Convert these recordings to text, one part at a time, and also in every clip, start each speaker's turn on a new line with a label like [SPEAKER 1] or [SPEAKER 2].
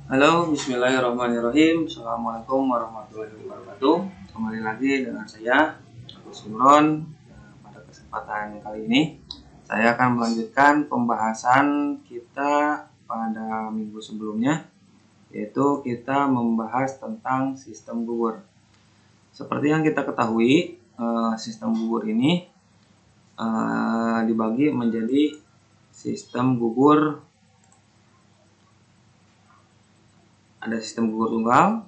[SPEAKER 1] Halo, bismillahirrahmanirrahim. Assalamualaikum warahmatullahi wabarakatuh. Kembali lagi dengan saya, Agus Imron. Pada kesempatan kali ini, saya akan melanjutkan pembahasan kita pada minggu sebelumnya, yaitu kita membahas tentang sistem gugur. Seperti yang kita ketahui, sistem gugur ini dibagi menjadi sistem gugur. Ada sistem gugur tunggal,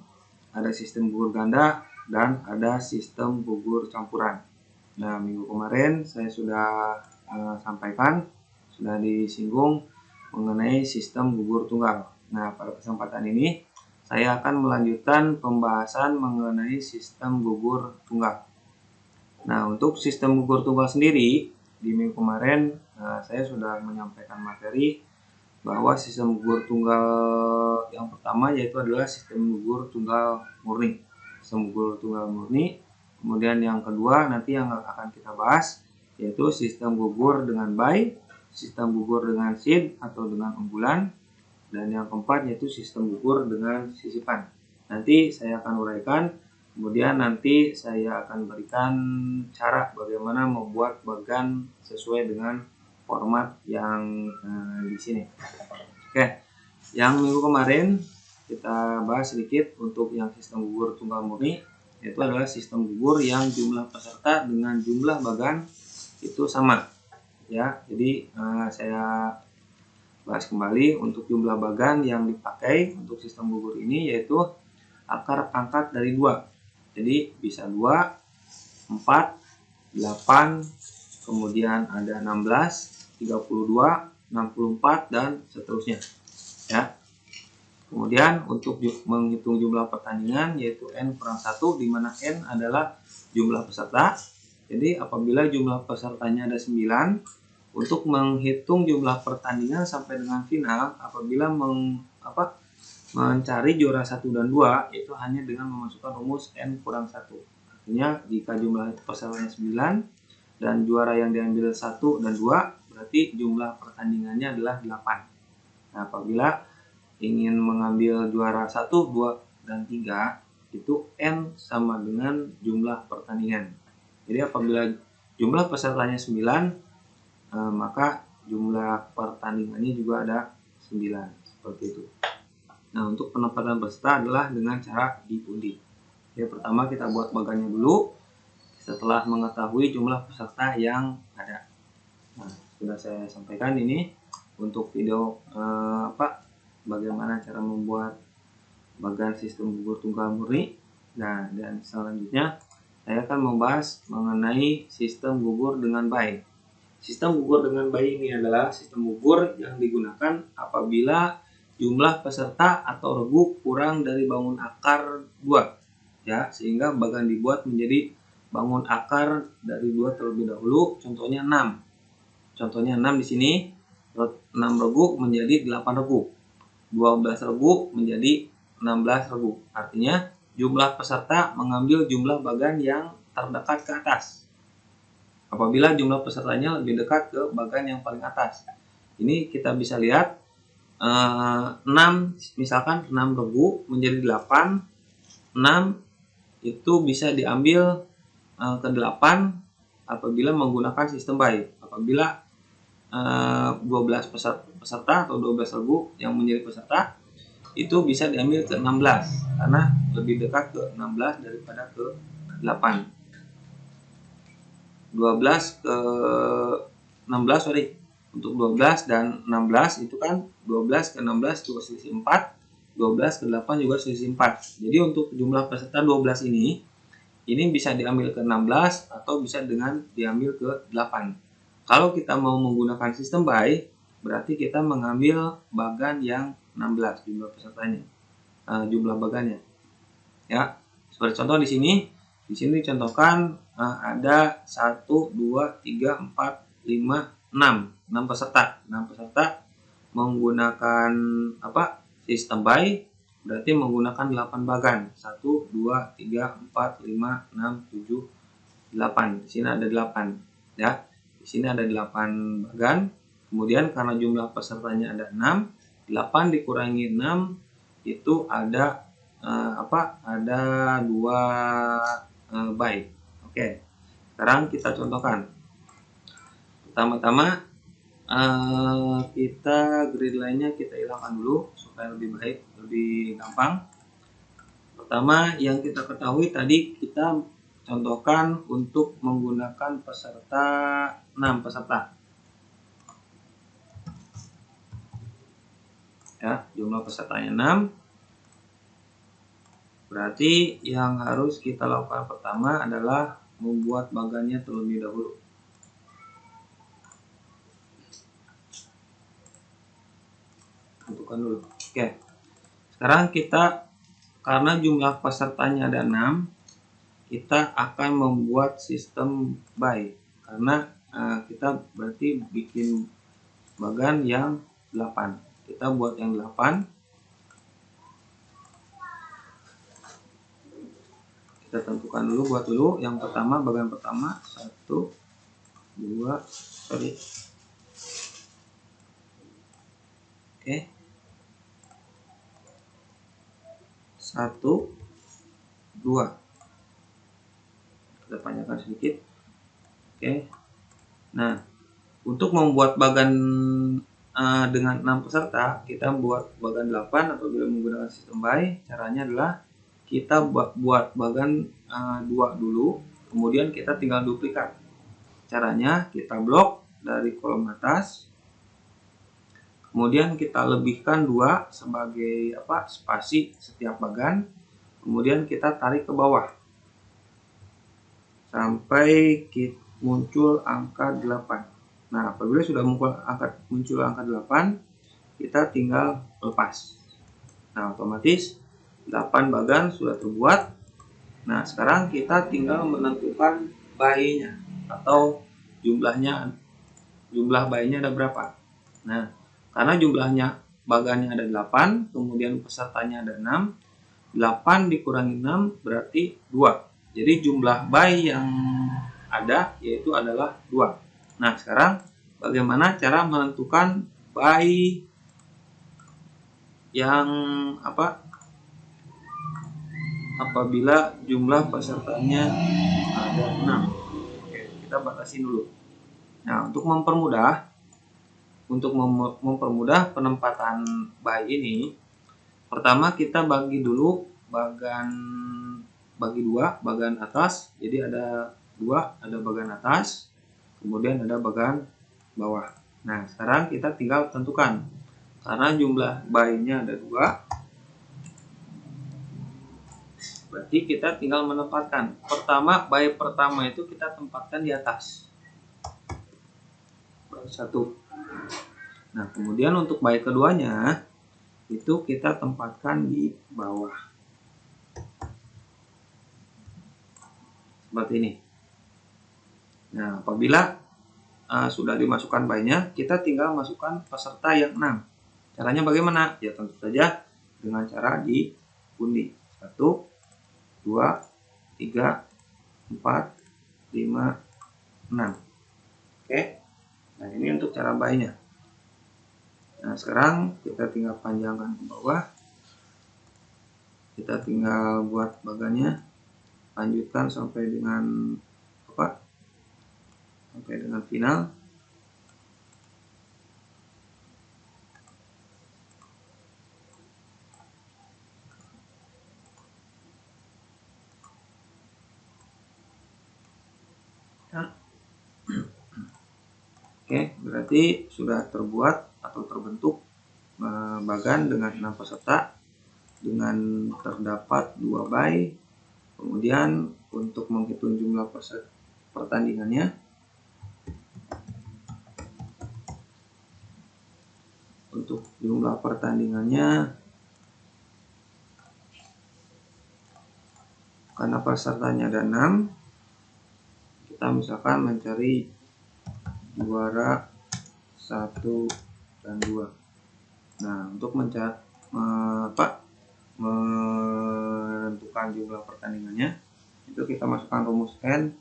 [SPEAKER 1] ada sistem gugur ganda, dan ada sistem gugur campuran. Nah, minggu kemarin saya sudah sampaikan, sudah disinggung mengenai sistem gugur tunggal. Nah, pada kesempatan ini saya akan melanjutkan pembahasan mengenai sistem gugur tunggal. Nah, untuk sistem gugur tunggal sendiri, di minggu kemarin saya sudah menyampaikan materi bahwa sistem gugur tunggal yang pertama yaitu adalah sistem gugur tunggal murni. Sistem gugur tunggal murni. Kemudian yang kedua nanti yang akan kita bahas yaitu sistem gugur dengan bay, sistem gugur dengan sid atau dengan unggulan, dan yang keempat yaitu sistem gugur dengan sisipan. Nanti saya akan uraikan, kemudian nanti saya akan berikan cara bagaimana membuat bagan sesuai dengan format yang di sini. Oke, yang minggu kemarin kita bahas sedikit untuk yang sistem gugur tunggal murni, yaitu adalah sistem gugur yang jumlah peserta dengan jumlah bagan itu sama. Ya, jadi saya bahas kembali untuk jumlah bagan yang dipakai untuk sistem gugur ini yaitu akar pangkat dari 2. Jadi bisa 2, 4, 8, kemudian ada 16, 32, 64, dan seterusnya. Ya. Kemudian untuk menghitung jumlah pertandingan yaitu N kurang 1, di mana N adalah jumlah peserta. Jadi apabila jumlah pesertanya ada 9, untuk menghitung jumlah pertandingan sampai dengan final, apabila mencari juara 1 dan 2, itu hanya dengan memasukkan rumus N kurang 1. Artinya jika jumlah pesertanya 9 dan juara yang diambil 1 dan 2, berarti jumlah pertandingannya adalah 8. Nah, apabila ingin mengambil juara 1, 2, dan 3, itu N sama dengan jumlah pertandingan. Jadi apabila jumlah pesertanya 9, maka jumlah pertandingannya juga ada 9. Seperti itu. Nah, untuk penempatan peserta adalah dengan cara diundi. Oke, pertama kita buat bagannya dulu setelah mengetahui jumlah peserta yang ada. Nah, sudah saya sampaikan ini untuk video bagaimana cara membuat bagan sistem gugur tunggal murni. Nah, dan selanjutnya saya akan membahas mengenai sistem gugur dengan bay. Sistem gugur dengan bay ini adalah sistem gugur yang digunakan apabila jumlah peserta atau regu kurang dari bangun akar 2, ya, sehingga bagan dibuat menjadi bangun akar dari 2 terlebih dahulu. Contohnya 6. Contohnya 6 di sini, 6 regu menjadi 8 regu. 12 regu menjadi 16 regu. Artinya jumlah peserta mengambil jumlah bagan yang terdekat ke atas. Apabila jumlah pesertanya lebih dekat ke bagan yang paling atas. Ini kita bisa lihat 6, misalkan 6 regu menjadi 8. 6 itu bisa diambil ke 8 apabila menggunakan sistem bay. Apabila 12 peserta atau 12 regu yang menjadi peserta itu bisa diambil ke 16 karena lebih dekat ke 16 daripada ke 8. 12 ke 16, sorry. Untuk 12 dan 16 itu kan 12 ke 16 juga selisih 4, 12 ke 8 juga selisih 4. Jadi untuk jumlah peserta 12 ini bisa diambil ke 16 atau bisa dengan diambil ke 8. Kalau kita mau menggunakan sistem bay, berarti kita mengambil bagan yang 16 jumlah pesertanya, jumlah bagannya. Ya, seperti contoh di sini dicontohkan ada 1, 2, 3, 4, 5, 6 peserta. 6 peserta menggunakan sistem bay, berarti menggunakan 8 bagan. 1, 2, 3, 4, 5, 6, 7, 8. Di sini ada 8, ya. Di sini ada 8 bagan. Kemudian karena jumlah pesertanya ada 6, 8 dikurangi 6 itu ada ada 2 byte. Oke, sekarang kita contohkan. Pertama-tama kita grid line-nya kita hilangkan dulu supaya lebih baik, lebih gampang. Pertama yang kita ketahui tadi, kita contohkan untuk menggunakan peserta 6 peserta. Ya, jumlah pesertanya 6. Berarti yang harus kita lakukan pertama adalah membuat bagannya terlebih dahulu. Tentukan dulu. Oke. Sekarang kita, karena jumlah pesertanya ada 6, kita akan membuat sistem by. Karena kita berarti bikin bagan yang 8. Kita buat yang 8. Kita tentukan dulu, buat dulu yang pertama, bagan pertama 1 2 sorry. Oke. 1 2. Kita panjangkan sedikit. Oke. Nah, untuk membuat bagan dengan 6 peserta, kita buat bagan 8 apabila menggunakan sistem by. Caranya adalah kita buat bagan 2 dulu, kemudian kita tinggal duplikat. Caranya kita blok dari kolom atas, kemudian kita lebihkan 2 sebagai spasi setiap bagan, kemudian kita tarik ke bawah sampai muncul angka 8. Nah, apabila sudah muncul angka 8, kita tinggal lepas. Nah, otomatis 8 bagan sudah terbuat. Nah, sekarang kita tinggal menentukan by-nya atau jumlah by-nya ada berapa. Nah, karena jumlahnya bagannya ada 8, kemudian pesertanya ada 6, 8 dikurangi 6 berarti 2. Jadi jumlah by yang ada yaitu adalah 2. Nah, sekarang bagaimana cara menentukan by yang apabila jumlah pesertanya ada 6. Oke, kita batasi dulu. Nah, untuk mempermudah penempatan by ini, pertama kita bagi dulu bagi 2 bagan atas. Jadi ada 2, ada bagan atas, kemudian ada bagan bawah. Nah, sekarang kita tinggal tentukan. Karena jumlah by-nya ada 2, berarti kita tinggal menempatkan. By pertama itu kita tempatkan di atas. By 1. Nah, kemudian untuk by keduanya itu kita tempatkan di bawah. Seperti ini. Nah, apabila sudah dimasukkan by-nya, kita tinggal masukkan peserta yang 6. Caranya bagaimana? Ya tentu saja dengan cara diundi. 1 2 3 4 5 6. Oke. Nah, ini untuk cara by-nya. Nah, sekarang kita tinggal panjangkan ke bawah. Kita tinggal buat bagannya. Lanjutkan sampai dengan sampai dengan final. Oke, berarti sudah terbuat atau terbentuk bagan dengan 6 peserta dengan terdapat 2 by. Kemudian untuk menghitung jumlah pertandingannya, karena pesertanya ada 6, kita misalkan mencari juara 1 dan 2. Nah, untuk menentukan jumlah pertandingannya, itu kita masukkan rumus N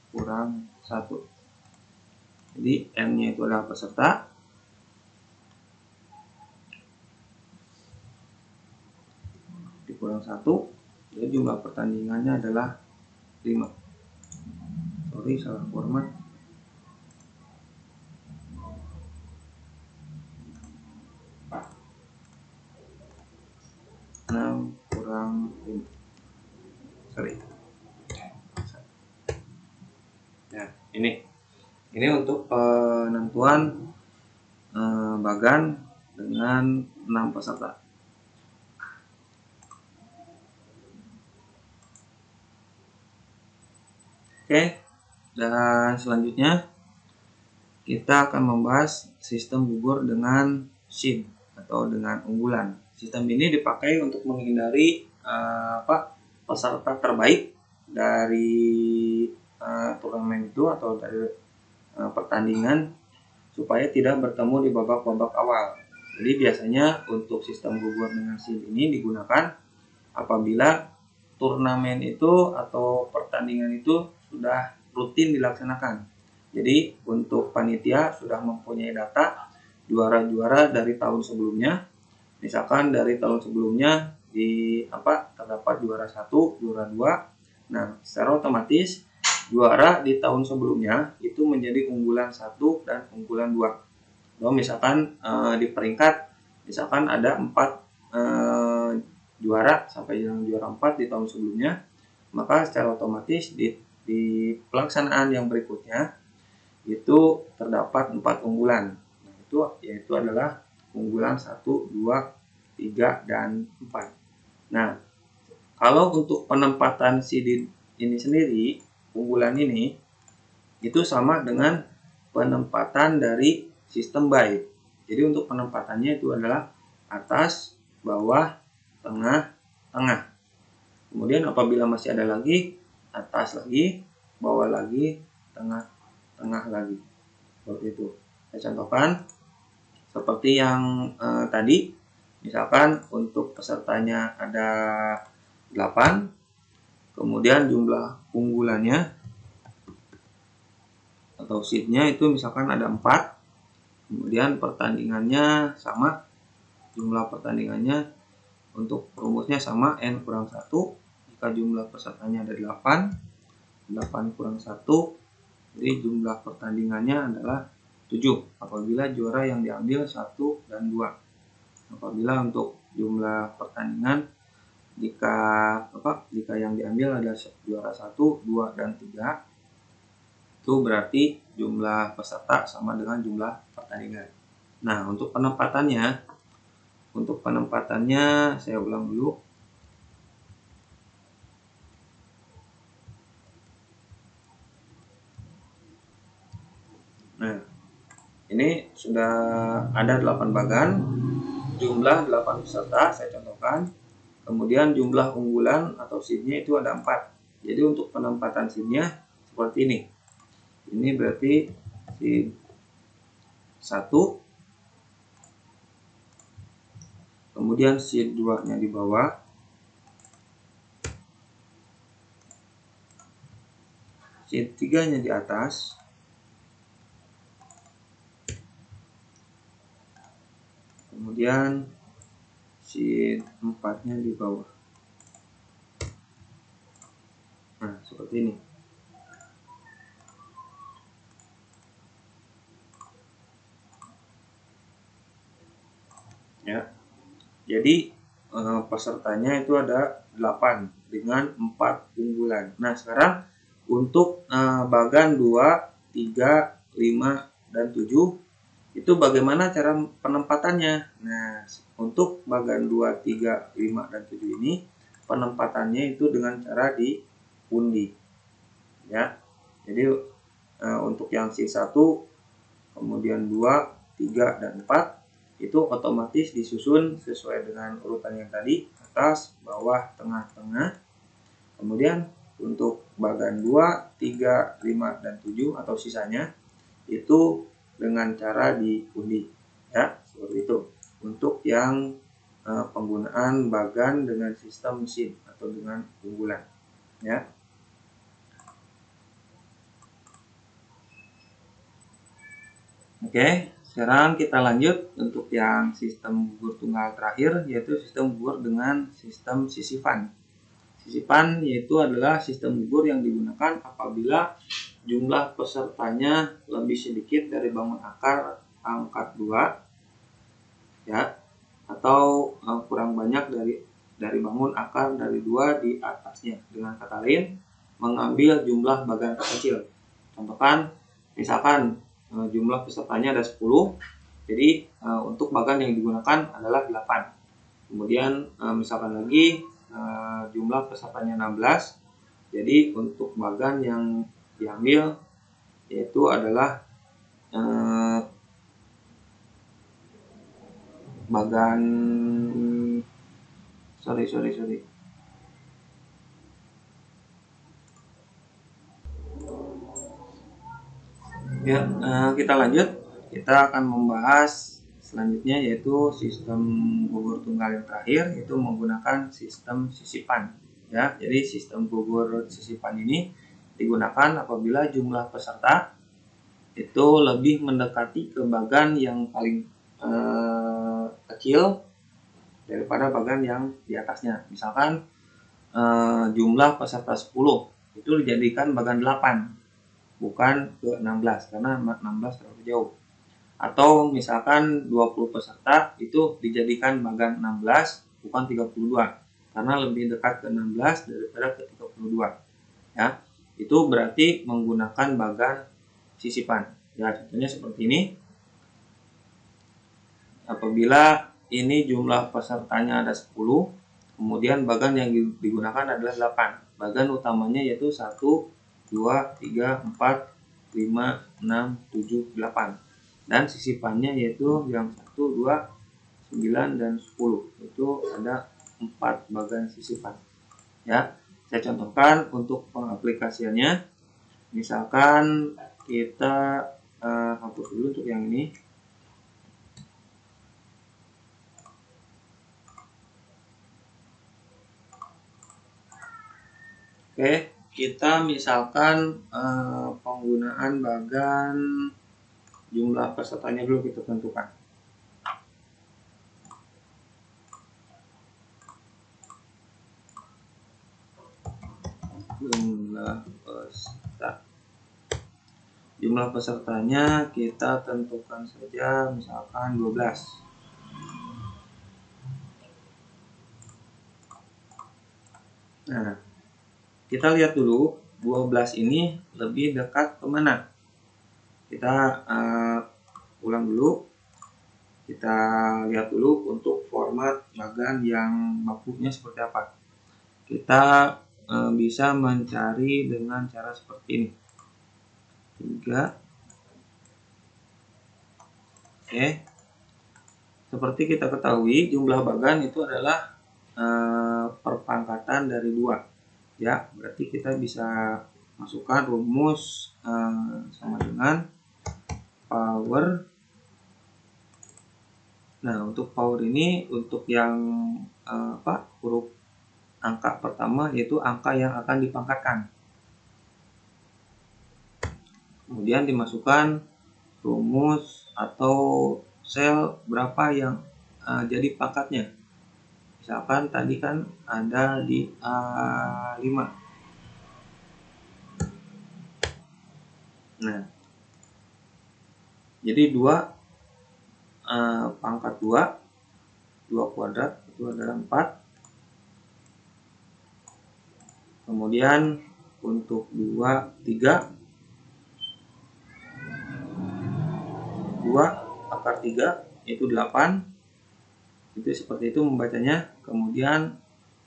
[SPEAKER 1] kurang 1. Jadi N-nya itu adalah peserta, kurang 1, jadi jumlah pertandingannya adalah 5. Sorry, salah format. Kurang 5. Sorry. Nah, ini untuk penentuan bagan dengan 6 peserta. Oke, dan selanjutnya kita akan membahas sistem gugur dengan seed atau dengan unggulan. Sistem ini dipakai untuk menghindari peserta terbaik dari turnamen itu atau dari pertandingan supaya tidak bertemu di babak-babak awal. Jadi biasanya untuk sistem gugur dengan seed ini digunakan apabila turnamen itu atau pertandingan itu sudah rutin dilaksanakan. Jadi untuk panitia sudah mempunyai data juara-juara dari tahun sebelumnya. Misalkan dari tahun sebelumnya terdapat juara 1, juara 2. Nah, secara otomatis juara di tahun sebelumnya itu menjadi unggulan 1 dan unggulan 2. Kalau misalkan di peringkat misalkan ada 4 juara sampai yang juara 4 di tahun sebelumnya, maka secara otomatis di pelaksanaan yang berikutnya itu terdapat 4 unggulan. Nah, itu yaitu adalah unggulan 1, 2, 3, dan 4. Nah, kalau untuk penempatan seed ini sendiri, unggulan ini itu sama dengan penempatan dari sistem bye. Jadi untuk penempatannya itu adalah atas, bawah, tengah, tengah. Kemudian apabila masih ada lagi, atas lagi, bawah lagi, tengah, tengah lagi. Seperti itu. Saya contohkan seperti yang tadi. Misalkan untuk pesertanya ada 8, kemudian jumlah unggulannya atau seednya itu misalkan ada 4, kemudian pertandingannya sama, jumlah pertandingannya untuk rumusnya sama, n kurang 1, jika jumlah pesertanya ada 8, 8 kurang 1, jadi jumlah pertandingannya adalah 7 apabila juara yang diambil 1 dan 2. Apabila untuk jumlah pertandingan jika yang diambil adalah juara 1, 2, dan 3, itu berarti jumlah peserta sama dengan jumlah pertandingan. Nah, untuk penempatannya saya ulang dulu. Nah, ini sudah ada 8 bagan, jumlah 8 peserta saya contohkan. Kemudian jumlah unggulan atau seednya itu ada 4. Jadi untuk penempatan seednya seperti ini. Ini berarti seed 1, kemudian seed 2-nya di bawah, seed 3-nya di atas, kemudian seed 4-nya di bawah. Nah, seperti ini. Ya. Jadi pesertanya itu ada 8 dengan 4 unggulan. Nah, sekarang untuk bagan 2, 3, 5, dan 7 itu bagaimana cara penempatannya? Nah, untuk bagan 2, 3, 5, dan 7 ini penempatannya itu dengan cara diundi. Ya. Jadi untuk yang C1, kemudian 2, 3, dan 4 itu otomatis disusun sesuai dengan urutan yang tadi, atas, bawah, tengah, tengah. Kemudian untuk bagan 2, 3, 5, dan 7 atau sisanya itu dengan cara diundi. Ya, seperti itu. Untuk yang penggunaan bagan dengan sistem seed atau dengan unggulan. Ya. Oke, Sekarang kita lanjut untuk yang sistem gugur tunggal terakhir, yaitu sistem gugur dengan sistem sisifan. Sisifan yaitu adalah sistem gugur yang digunakan apabila jumlah pesertanya lebih sedikit dari bangun akar pangkat 2, ya, atau kurang banyak dari bangun akar dari 2 di atasnya. Dengan kata lain, mengambil jumlah bagan terkecil. Contohkan, misalkan jumlah pesertanya ada 10, jadi untuk bagan yang digunakan adalah 8. Kemudian misalkan lagi jumlah pesertanya 16, jadi untuk bagan yang diambil yaitu adalah bagan sorry ya. Kita lanjut, kita akan membahas selanjutnya yaitu sistem gugur tunggal yang terakhir, yaitu menggunakan sistem sisipan, ya. Jadi sistem gugur sisipan ini digunakan apabila jumlah peserta itu lebih mendekati ke bagan yang paling kecil daripada bagan yang di atasnya. Misalkan jumlah peserta 10 itu dijadikan bagan 8, bukan ke 16 karena 16 terlalu jauh. Atau misalkan 20 peserta itu dijadikan bagan 16 bukan 32 karena lebih dekat ke 16 daripada ke 32, ya. Itu berarti menggunakan bagan sisipan, ya. Contohnya seperti ini. Apabila ini jumlah pesertanya ada 10, kemudian bagan yang digunakan adalah 8. Bagan utamanya yaitu 1, 2, 3, 4, 5, 6, 7, 8. Dan sisipannya yaitu yang 1, 2, 9, dan 10. Itu ada 4 bagan sisipan, ya. Saya contohkan untuk pengaplikasiannya. Misalkan kita hapus dulu untuk yang ini. Oke, kita misalkan penggunaan bagan jumlah pesertanya dulu kita tentukan. Jumlah pesertanya kita tentukan saja misalkan 12. Nah, kita lihat dulu 12 ini lebih dekat kemana. Kita ulang dulu. Kita lihat dulu untuk format bagan yang bakunya seperti apa. Kita bisa mencari dengan cara seperti ini. 3. Oke. Seperti kita ketahui, jumlah bagan itu adalah perpangkatan dari 2. Ya, berarti kita bisa masukkan rumus sama dengan power. Nah, untuk power ini untuk yang huruf angka pertama yaitu angka yang akan dipangkatkan. Kemudian dimasukkan rumus atau sel berapa yang jadi pangkatnya. Misalkan tadi kan ada di A5. Nah, jadi 2 pangkat 2 kuadrat itu adalah 4. Kemudian untuk 2, 3, 2 akar 3 itu 8. Itu seperti itu membacanya. Kemudian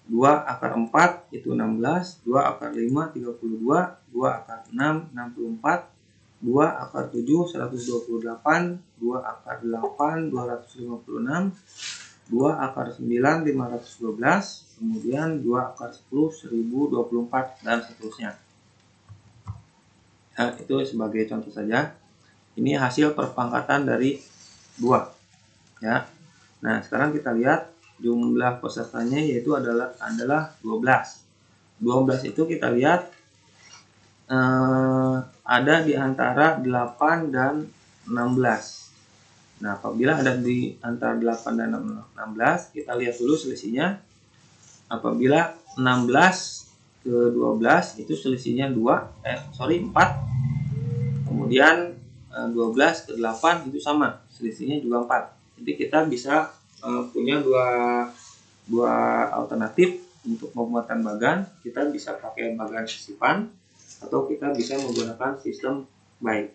[SPEAKER 1] 2 akar 4 itu 16, 2 akar 5 32, 2 akar 6 64, 2 akar 7 128, 2 akar 8 256, 2 akar 9 512, kemudian 2 akar 10 1024, dan seterusnya. Nah, itu sebagai contoh saja. Ini hasil perpangkatan dari 2, ya. Nah, sekarang kita lihat jumlah pesertanya yaitu adalah 12. 12 itu kita lihat ada di antara 8 dan 16. Nah, apabila ada di antara 8 dan 16, kita lihat dulu selisihnya. Apabila 16 ke 12 itu selisihnya 4. Kemudian 12 ke 8 itu sama, selisihnya juga 4. Jadi kita bisa punya dua alternatif untuk pembuatan bagan. Kita bisa pakai bagan sisipan atau kita bisa menggunakan sistem buy.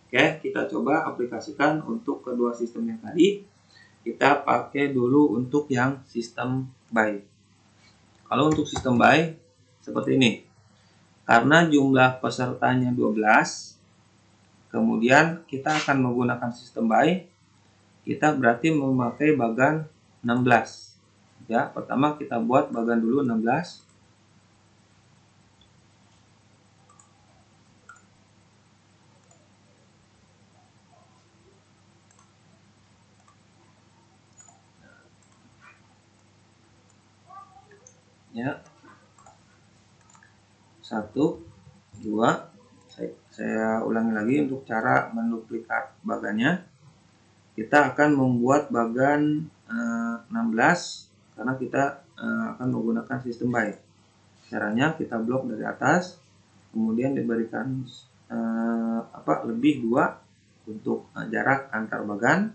[SPEAKER 1] Oke, kita coba aplikasikan untuk kedua sistem yang tadi. Kita pakai dulu untuk yang sistem buy. Kalau untuk sistem buy seperti ini. Karena jumlah pesertanya 12, kemudian kita akan menggunakan sistem buy. Kita berarti memakai bagan 16. Ya, pertama kita buat bagan dulu 16. Ya, 1, 2. Saya ulangi lagi untuk cara menduplikat bagannya. Kita akan membuat bagan 16 karena kita akan menggunakan sistem buy. Caranya kita blok dari atas, kemudian diberikan lebih 2 untuk jarak antar bagan.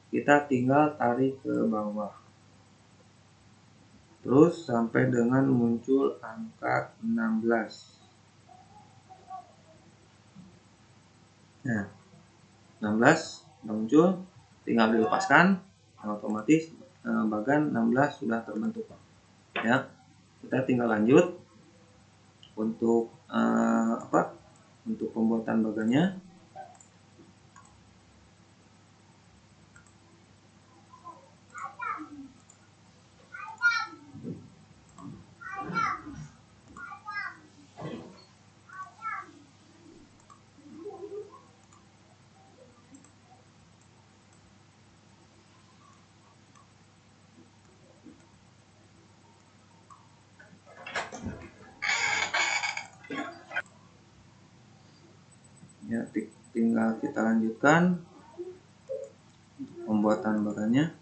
[SPEAKER 1] Kita tinggal tarik ke bawah. Terus sampai dengan muncul angka 16. Nah, 16 sudah muncul, tinggal dilepaskan, otomatis bagan 16 sudah terbentuk. Ya, kita tinggal lanjut untuk untuk pembuatan bagannya. Ya, tinggal kita lanjutkan pembuatan bagannya.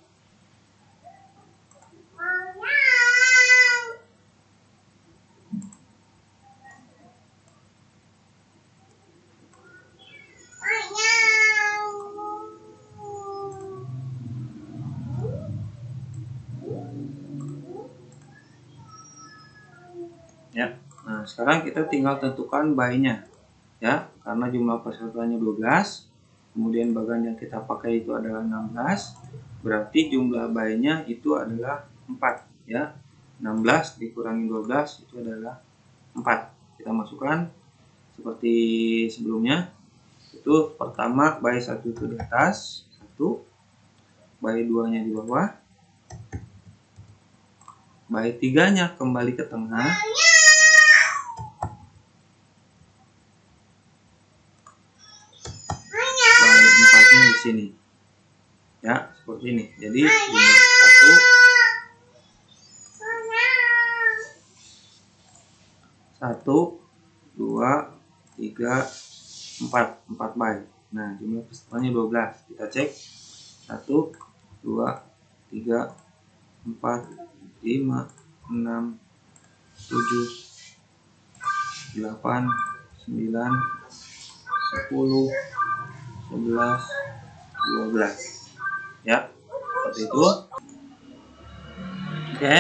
[SPEAKER 1] Ya, nah sekarang kita tinggal tentukan buy-nya. Ya, karena jumlah pesertanya 12, kemudian bagan yang kita pakai itu adalah 16, berarti jumlah buy-nya itu adalah 4. Ya, 16 dikurangi 12 itu adalah 4. Kita masukkan seperti sebelumnya. Itu pertama buy 1 itu di atas, 1, buy 2-nya di bawah, buy 3-nya kembali ke tengah, di sini. Ya, seperti ini. Jadi jumlah 1, 2, 3, 4 buy. Nah, jumlah pesertanya 12. Kita cek 1, 2, 3, 4, 5, 6, 7, 8, 9, 10, 11, 12. Ya, seperti itu. Oke,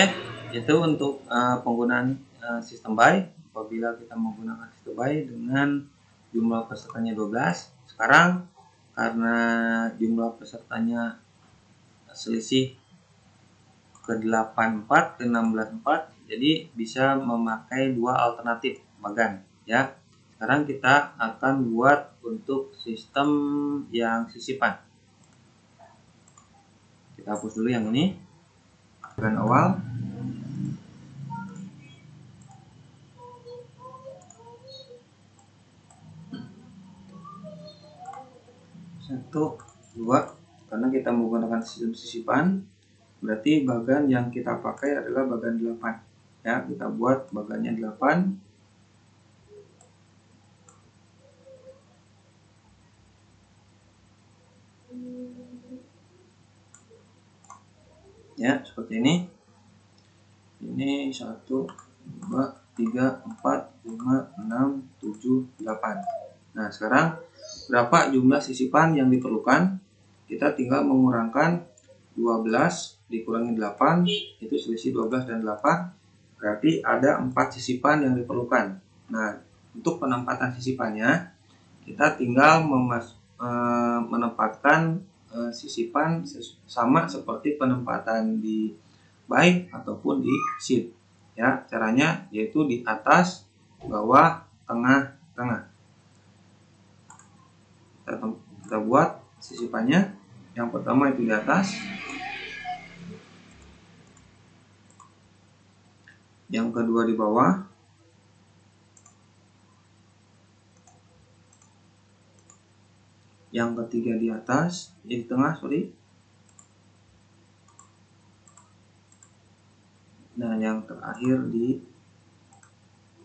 [SPEAKER 1] itu untuk penggunaan sistem buy. Apabila kita menggunakan sistem buy dengan jumlah pesertanya 12. Sekarang karena jumlah pesertanya selisih ke 84 ke 16 jadi bisa memakai dua alternatif bagan. Ya, sekarang kita akan buat untuk sistem yang sisipan. Kita hapus dulu yang ini, bagan awal. Satu, 2, karena kita menggunakan sistem sisipan, berarti bagan yang kita pakai adalah bagan 8. Ya, kita buat bagannya 8. Ya, seperti ini. Ini 1, 2, 3, 4, 5, 6, 7, 8. Nah, sekarang berapa jumlah sisipan yang diperlukan? Kita tinggal mengurangkan 12 dikurangi 8, itu selisih 12 dan 8. Berarti ada 4 sisipan yang diperlukan. Nah, untuk penempatan sisipannya, kita tinggal menempatkan sisipan sama seperti penempatan di buy ataupun di sheet. Ya, caranya yaitu di atas, bawah, tengah, tengah. Kita buat sisipannya. Yang pertama itu di atas, yang kedua di bawah, yang ketiga di atas, di tengah, sorry. Nah, yang terakhir di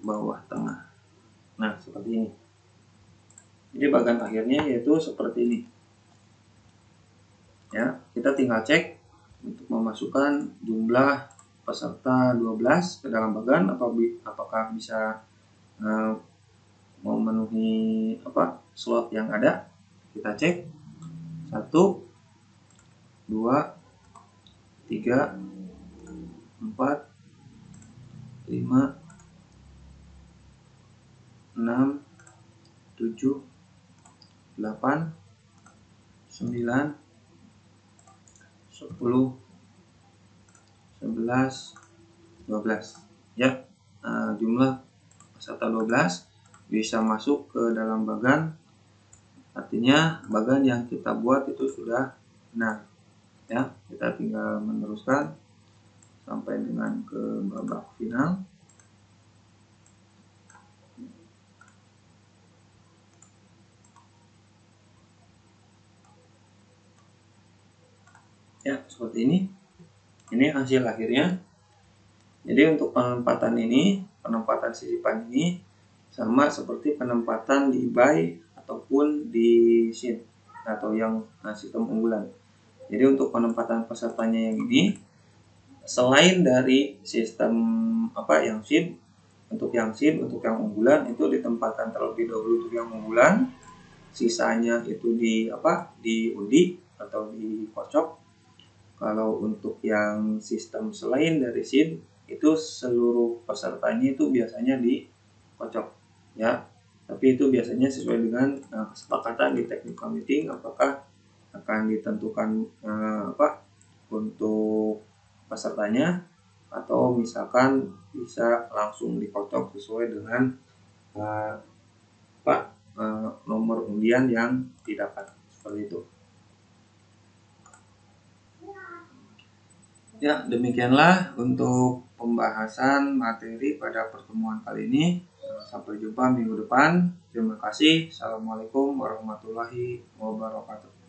[SPEAKER 1] bawah tengah. Nah, seperti ini. Jadi bagian akhirnya yaitu seperti ini. Ya, kita tinggal cek untuk memasukkan jumlah peserta 12 ke dalam bagan, apakah bisa memenuhi slot yang ada. Kita cek 1, 2, 3, 4, 5, 6, 7, 8, 9, 10, 11, 12. Ya, jumlah peserta 12 bisa masuk ke dalam bagan. Artinya bagan yang kita buat itu sudah benar. Ya, kita tinggal meneruskan sampai dengan ke babak final. Ya, seperti ini. Ini hasil akhirnya. Jadi untuk penempatan sisipan ini sama seperti penempatan di buy ataupun di sheet atau yang sistem unggulan. Jadi untuk penempatan pesertanya yang ini, selain dari sistem yang sheet, untuk yang unggulan itu ditempatkan terlebih dahulu untuk yang unggulan, sisanya itu diundi atau dikocok. Kalau untuk yang sistem selain dari SIM, itu seluruh pesertanya itu biasanya dikocok, ya. Tapi itu biasanya sesuai dengan kesepakatan di technical meeting, apakah akan ditentukan untuk pesertanya, atau misalkan bisa langsung dikocok sesuai dengan nomor undian yang didapat, seperti itu. Ya, demikianlah untuk pembahasan materi pada pertemuan kali ini. Sampai jumpa minggu depan. Terima kasih. Assalamualaikum warahmatullahi wabarakatuh.